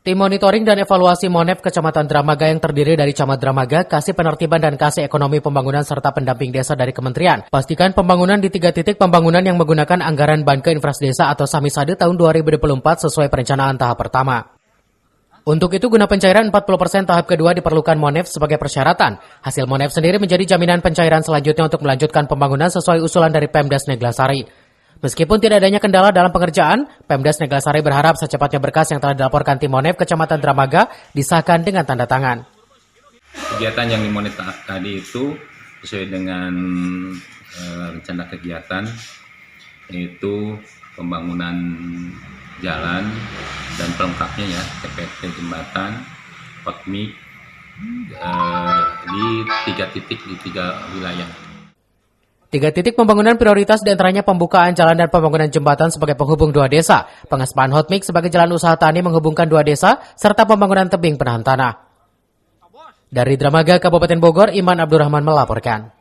Tim monitoring dan evaluasi Monef Kecamatan Dramaga yang terdiri dari Camat Dramaga, Kasih Penertiban dan Kasih Ekonomi Pembangunan serta pendamping desa dari kementerian. Pastikan pembangunan di 3 titik pembangunan yang menggunakan anggaran Banke Infrasdesa atau Samisade tahun 2024 sesuai perencanaan tahap pertama. Untuk itu, guna pencairan 40% tahap kedua diperlukan Monef sebagai persyaratan. Hasil Monef sendiri menjadi jaminan pencairan selanjutnya untuk melanjutkan pembangunan sesuai usulan dari Pemdas Neglasari. Meskipun tidak adanya kendala dalam pengerjaan, Pemdas Neglasari berharap secepatnya berkas yang telah dilaporkan tim Monef Kecamatan Dramaga disahkan dengan tanda tangan. Kegiatan yang dimonit tadi itu sesuai dengan rencana kegiatan, yaitu pembangunan jalan dan pelengkapnya ya, TPT jembatan, POTMI di 3 titik di 3 wilayah. 3 titik pembangunan prioritas diantaranya pembukaan jalan dan pembangunan jembatan sebagai penghubung 2 desa, pengespahan hotmix sebagai jalan usaha tani menghubungkan 2 desa, serta pembangunan tebing penahan tanah. Dari Dramaga, Kabupaten Bogor, Iman Abdurrahman melaporkan.